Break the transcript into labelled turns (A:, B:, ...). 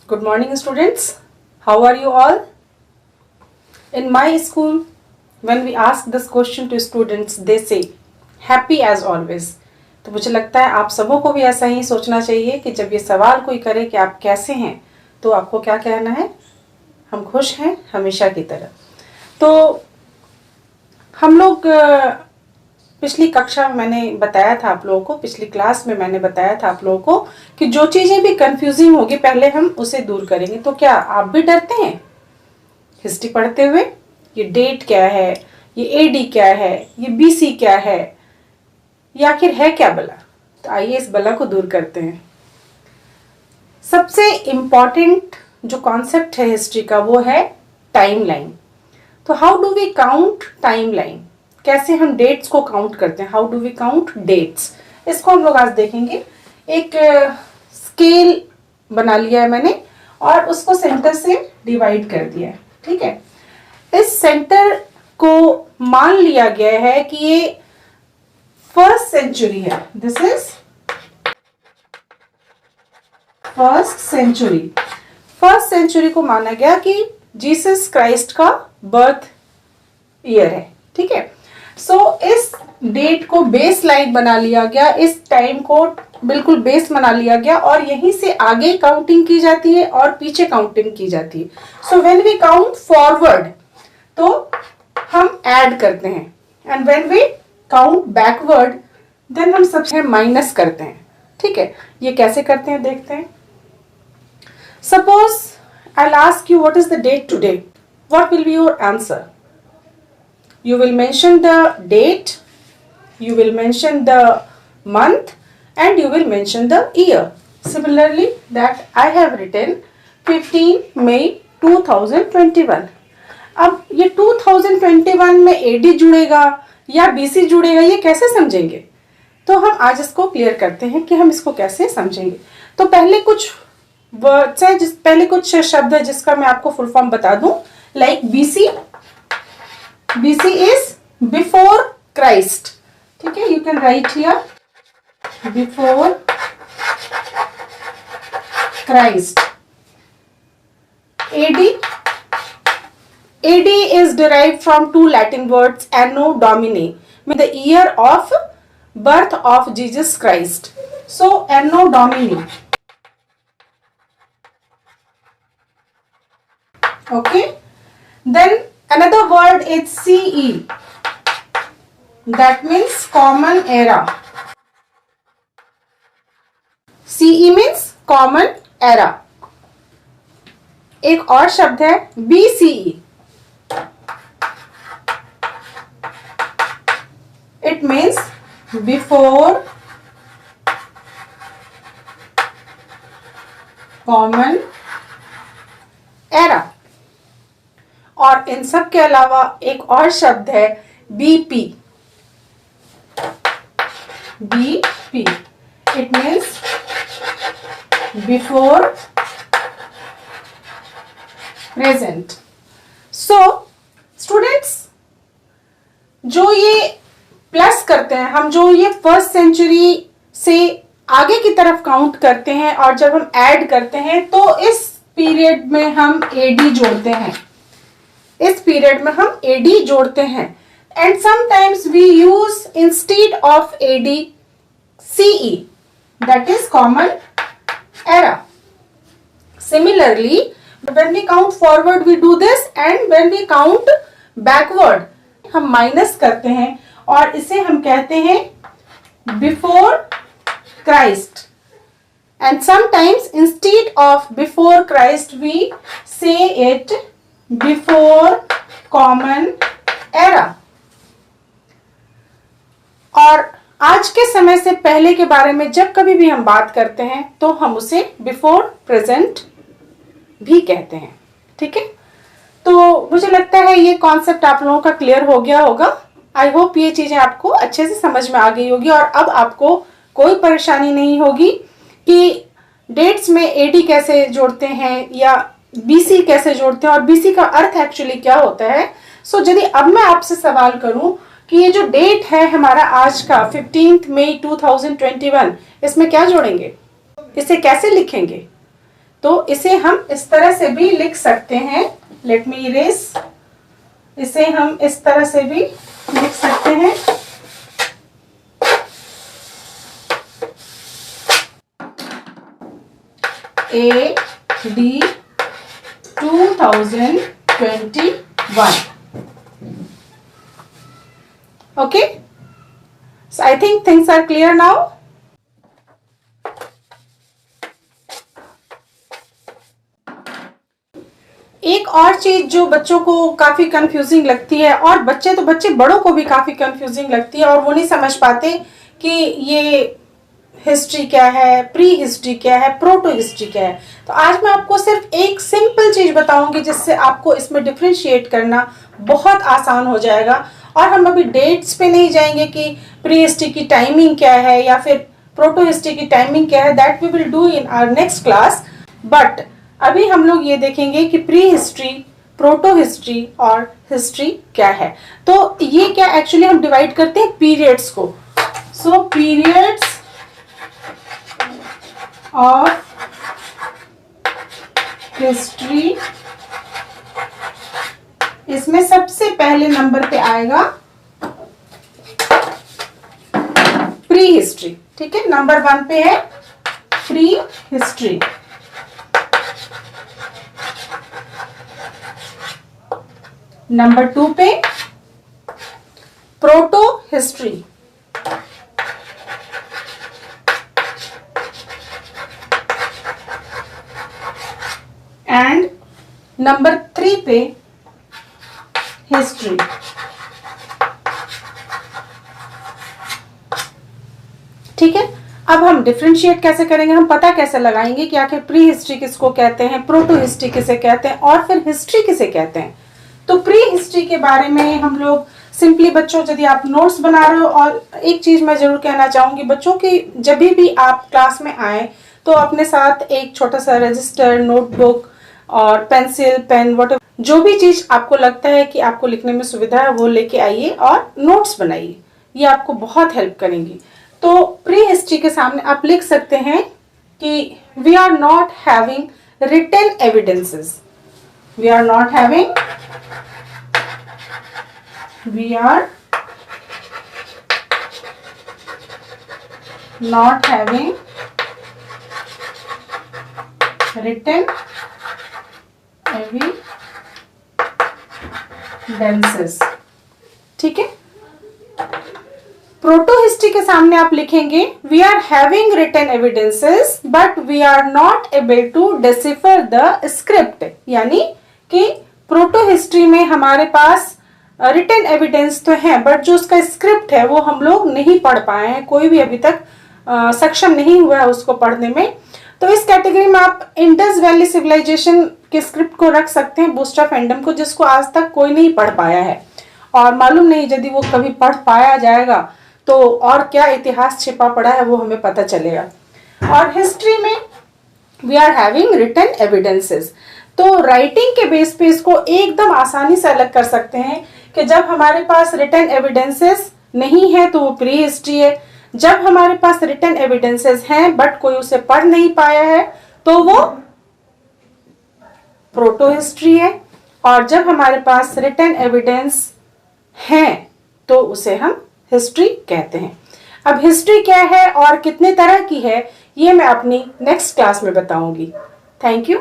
A: Good morning, students. How are you all? In my school, when we ask this question to students, they say, happy as always. तो मुझे लगता है आप सबों को भी ऐसा ही सोचना चाहिए कि जब ये सवाल कोई करे कि आप कैसे हैं, तो आपको क्या कहना है? हम खुश हैं हमेशा की तरह। तो हम लोग पिछली कक्षा में मैंने बताया था आप लोगों को, पिछली क्लास में मैंने बताया था आप लोगों को कि जो चीजें भी कंफ्यूजिंग होगी पहले हम उसे दूर करेंगे। तो क्या आप भी डरते हैं हिस्ट्री पढ़ते हुए? ये डेट क्या है, ये एडी क्या है, ये बीसी क्या है, ये आखिर है क्या बला? तो आइए इस बला को दूर करते हैं। सबसे इम्पॉर्टेंट जो कॉन्सेप्ट है हिस्ट्री का वो है टाइमलाइन। तो how do we count timeline? कैसे हम डेट्स को काउंट करते हैं? How do we count dates? इसको हम लोग आज देखेंगे। एक स्केल बना लिया है मैंने और उसको सेंटर से डिवाइड कर दिया है। ठीक है, इस सेंटर को मान लिया गया है कि ये फर्स्ट सेंचुरी है। This is first century. First century को माना गया कि जीसस क्राइस्ट का बर्थ ईयर है। ठीक है, सो इस डेट को बेस लाइन बना लिया गया, इस टाइम को बिल्कुल बेस बना लिया गया और यहीं से आगे काउंटिंग की जाती है और पीछे काउंटिंग की जाती है। So when we count forward तो हम ऐड करते हैं, and when we count backward then हम सबसे माइनस करते हैं। ठीक है, ये कैसे करते हैं देखते हैं। Suppose I will ask you what is the date today, what will be your answer? You will mention the date, you will mention the month, and you will mention the year. Similarly, that I have written 15 May 2021. अब ये 2021 में AD जुड़ेगा या BC जुड़ेगा, ये कैसे समझेंगे? तो हम आज इसको क्लियर करते हैं कि हम इसको कैसे समझेंगे। तो पहले कुछ वर्ड्स है, पहले कुछ शब्द है जिसका मैं आपको फुल फॉर्म बता दूं। Like BC, BC is before Christ. ठीक है, you can write here before Christ. AD is derived from two Latin words Anno Domini, means the year of birth of Jesus Christ. So Anno Domini. Okay, then another word is CE, that means common era. CE means common era. एक और शब्द है BCE. It means before common era. और इन सब के अलावा एक और शब्द है BP. BP, it means before present. So students, जो ये प्लस करते हैं हम, जो ये फर्स्ट सेंचुरी से आगे की तरफ काउंट करते हैं और जब हम ऐड करते हैं तो इस पीरियड में हम AD जोड़ते हैं, इस पीरियड में हम AD जोड़ते हैं। And sometimes we use instead of AD CE, that is common era. Similarly when we count forward we do this, and when we count backward हम माइनस करते हैं और इसे हम कहते हैं before Christ. And sometimes instead of before Christ we say it before common era. और आज के समय से पहले के बारे में जब कभी भी हम बात करते हैं तो हम उसे बिफोर प्रेजेंट भी कहते हैं। ठीक है, तो मुझे लगता है ये कॉन्सेप्ट आप लोगों का क्लियर हो गया होगा। आई होप ये चीजें आपको अच्छे से समझ में आ गई होगी और अब आपको कोई परेशानी नहीं होगी कि डेट्स में AD कैसे जोड़ते हैं या BC कैसे जोड़ते हैं और BC का अर्थ एक्चुअली क्या होता है। सो यदि अब मैं आपसे सवाल करूं कि ये जो डेट है हमारा आज का 15 मई 2021, इसमें क्या जोड़ेंगे, इसे कैसे लिखेंगे? तो इसे हम इस तरह से भी लिख सकते हैं, लेट मी इरेज, इसे हम इस तरह से भी लिख सकते हैं, AD 2021. Okay, so I think things are clear now. एक और चीज जो बच्चों को काफी कंफ्यूजिंग लगती है, और बच्चे तो बच्चे, बड़ों को भी काफी कंफ्यूजिंग लगती है, और वो नहीं समझ पाते कि ये हिस्ट्री क्या है, प्री हिस्ट्री क्या है, प्रोटो हिस्ट्री क्या है। तो आज मैं आपको सिर्फ एक सिंपल चीज बताऊंगी जिससे आपको इसमें डिफरेंशिएट करना बहुत आसान हो जाएगा। और हम अभी डेट्स पे नहीं जाएंगे कि प्री हिस्ट्री की टाइमिंग क्या है या फिर प्रोटो हिस्ट्री की टाइमिंग क्या है, that we will do in our next class. But अभी हम लोग ये देखेंगे कि प्री हिस्ट्री, प्रोटो हिस्ट्री और हिस्ट्री क्या है। तो ये क्या एक्चुअली हम डिवाइड करते हैं पीरियड्स को। सो पीरियड्स ऑफ हिस्ट्री, इसमें सबसे पहले नंबर पे आएगा प्री हिस्ट्री। ठीक है, नंबर 1 पे है प्री हिस्ट्री। नंबर 2 पे प्रोटो हिस्ट्री। एंड नंबर 3 पे हिस्ट्री। ठीक है, अब हम डिफरेंशिएट कैसे करेंगे, हम पता कैसे लगाएंगे कि आखिर प्री हिस्ट्री किसको कहते हैं, प्रोटो हिस्ट्री किसे कहते हैं और फिर हिस्ट्री किसे कहते हैं। तो प्री हिस्ट्री के बारे में हम लोग सिंपली, बच्चों यदि आप नोट्स बना रहे हो, और एक चीज मैं जरूर कहना चाहूंगी बच्चों की, जब भी आप क्लास में आए तो अपने साथ एक छोटा सा रजिस्टर, नोटबुक और पेंसिल, पेन, वॉटर, जो भी चीज आपको लगता है कि आपको लिखने में सुविधा है वो लेके आइए और नोट्स बनाइए, ये आपको बहुत हेल्प करेंगी। तो प्री हिस्ट्री के सामने आप लिख सकते हैं कि we are not having written evidences, we are not having written evidences। ठीक है, प्रोटो हिस्ट्री के सामने आप लिखेंगे we are having written evidences but we are not able to decipher the script, यानी कि प्रोटो हिस्ट्री में हमारे पास रिटन एविडेंस तो है बट जो उसका स्क्रिप्ट है वो हम लोग नहीं पढ़ पाए हैं, कोई भी अभी तक सक्षम नहीं हुआ है उसको पढ़ने में। तो इस कैटेगरी में आप इंडस वैली सिविलाइजेशन के स्क्रिप्ट को रख सकते हैं, बूस्ट ऑफ एंडम को, जिसको आज तक कोई नहीं पढ़ पाया है, और मालूम नहीं यदि वो कभी पढ़ पाया जाएगा तो और क्या इतिहास छिपा पड़ा है वो हमें पता चलेगा। और हिस्ट्री में we are having written evidences, तो राइटिंग के बेस पे इसको एकदम आसानी से अलग कर सकते हैं कि जब हमारे पास रिटन एविडेंसेस नहीं है तो वो प्री हिस्ट्री है, जब हमारे पास रिटन एविडेंसेस हैं बट कोई उसे पढ़ नहीं पाया है तो वो प्रोटो हिस्ट्री है, और जब हमारे पास रिटन एविडेंस हैं तो उसे हम हिस्ट्री कहते हैं। अब हिस्ट्री क्या है और कितने तरह की है ये मैं अपनी नेक्स्ट क्लास में बताऊंगी। Thank you.